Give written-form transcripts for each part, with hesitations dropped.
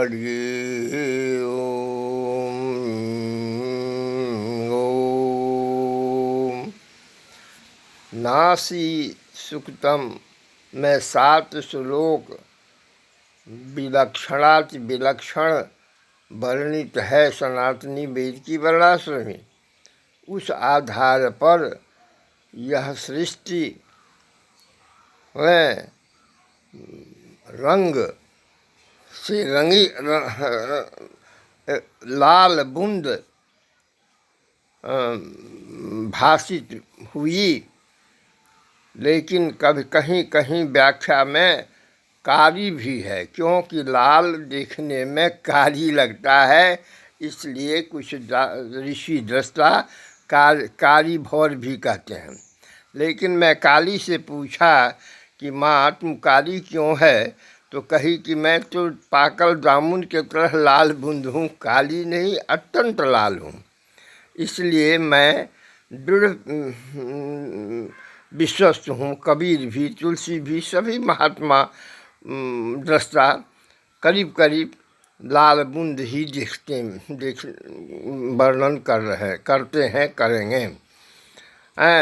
हरि ओम। ओम। नासी सुक्तम में 7 श्लोक विलक्षणाति विलक्षण वर्णित है सनातनी वेद की वर्णाश्रम में। उस आधार पर यह सृष्टि में रंग से रंगी लाल बूंद भाषित हुई, लेकिन कभी कहीं कहीं व्याख्या में कारी भी है, क्योंकि लाल देखने में कारी लगता है, इसलिए कुछ ऋषि दृष्टा कारी भौर भी कहते हैं। लेकिन मैं काली से पूछा कि माँ तुम काली क्यों है, तो कही कि मैं तो पाकल जामुन के तरह लाल बूंद हूँ, काली नहीं, अत्यंत लाल हूँ। इसलिए मैं दृढ़ विश्वस्त हूँ। कबीर भी, तुलसी भी, सभी महात्मा दृष्टा करीब करीब लाल बूंद ही वर्णन करते हैं, करेंगे।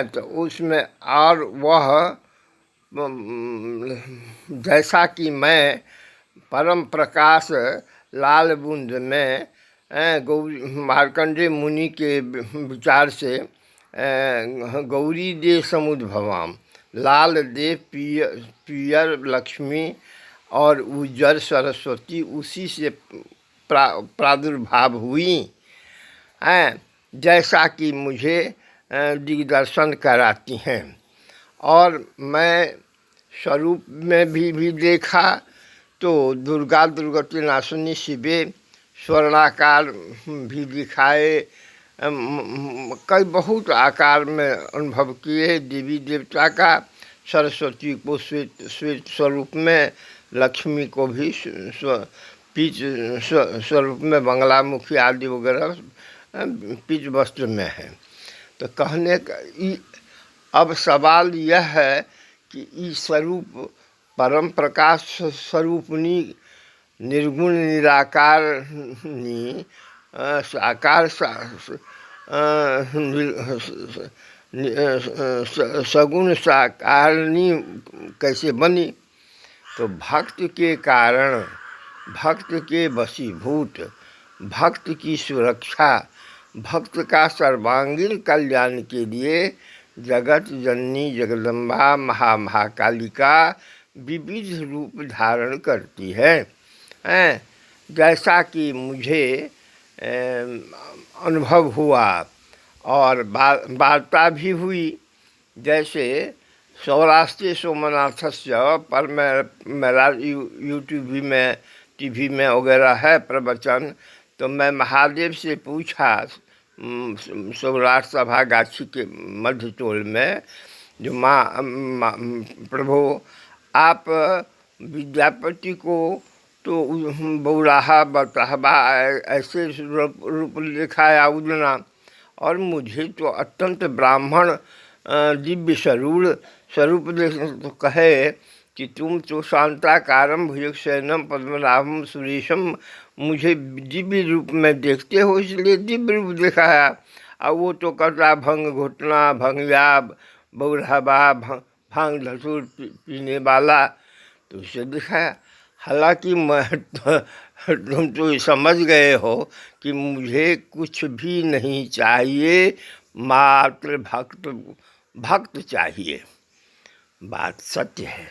तो उसमें और वह जैसा कि मैं परम प्रकाश लाल बूंद में मार्कंडेय मुनि के विचार से गौरी दे समुद्भवाम, लाल दे पियर लक्ष्मी और उज्जर सरस्वती उसी से प्रादुर्भाव हुई, जैसा कि मुझे दिग्दर्शन कराती हैं। और मैं स्वरूप में भी देखा तो दुर्गा दुर्गति नाशिनी शिवे स्वर्णाकार भी दिखाए, कई बहुत आकार में अनुभव किए देवी देवता का। सरस्वती को श्वेत स्वरूप में, लक्ष्मी को भी पीच स्वरूप में, बंगलामुखी आदि वगैरह पीच वस्त्र में है। तो कहने का अब सवाल यह है कि इस स्वरूप परम प्रकाश स्वरूपनी निर्गुण निराकारनी साकार सगुण साकारनी कैसे बनी? तो भक्त के कारण, भक्त के वशीभूत, भक्त की सुरक्षा, भक्त का सर्वांगीण कल्याण के लिए जगत जननी जगदम्बा महाकालिका विविध रूप धारण करती है। जैसा कि मुझे अनुभव हुआ और वार्ता भी हुई, जैसे सौराष्ट्र सोमनाथस्य पर मेरा यूट्यूब में, टीवी में वगैरह है प्रवचन, तो मैं महादेव से पूछा सौराष्ट्र सभा गाछी के मध्य टोल में, जो माँ प्रभु आप विद्यापति को तो बौराहा बतहबा ऐसे रूप दिखाया उदना, और मुझे तो अत्यंत ब्राह्मण दिव्य स्वरूप तो कहे कि तुम तो शांताकारम भुजगशयनम पद्मनाभम सुरेशम, मुझे दिव्य रूप में देखते हो, इसलिए दिव्य रूप दिखाया। और वो तो करता भंग घुटना, भंगिया, बौरहबा, भांग धतूर पीने वाला, तो उसे दिखाया। हालांकि तुम तो समझ गए हो कि मुझे कुछ भी नहीं चाहिए, मात्र भक्त चाहिए। बात सत्य है।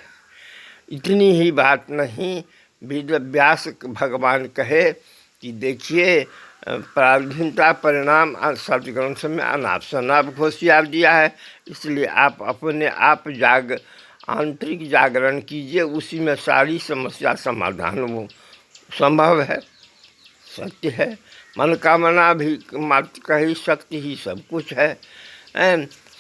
इतनी ही बात नहीं, वेद व्यास भगवान कहे कि देखिए पराधीनता परिणाम सतग्रंथ में अनाप शनाप घोषियार दिया है, इसलिए आप अपने आप आंतरिक जागरण कीजिए, उसी में सारी समस्या समाधान वो संभव है। सत्य है। मनोकामना भी मात्र का ही शक्ति ही सब कुछ है।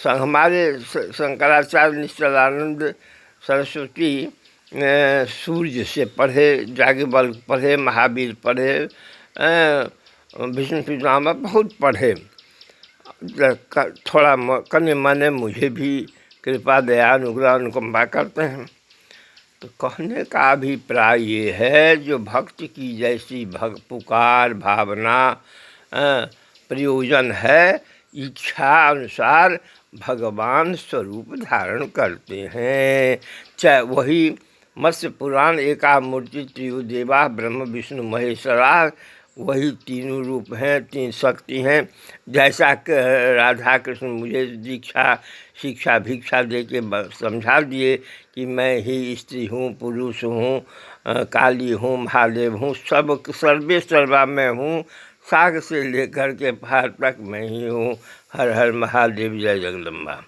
हमारे शंकराचार्य निश्चलानंद सरस्वती सूर्य से पढ़े, जागबल पढ़े, महावीर पढ़े, विष्णु पितामह बहुत पढ़े, थोड़ा कने मने मुझे भी कृपा दया अनुग्रह अनुकंपा करते हैं। तो कहने का अभिप्राय ये है, जो भक्त की जैसी पुकार भावना प्रयोजन है, इच्छा अनुसार भगवान स्वरूप धारण करते हैं। चाहे वही मत्स्य पुराण एकामूर्ति त्रिदेवा ब्रह्म विष्णु महेश्वरा, वही तीनों रूप हैं, तीन शक्ति हैं। जैसा कि राधा कृष्ण मुझे शिक्षा भिक्षा दे के समझा दिए कि मैं ही स्त्री हूँ, पुरुष हूँ, काली हूँ, महादेव हूँ, सब सर्वे सर्वा मैं हूँ, साग से लेकर के पहाड़ तक मैं ही हूँ। हर हर महादेव, जय जगदम्बा।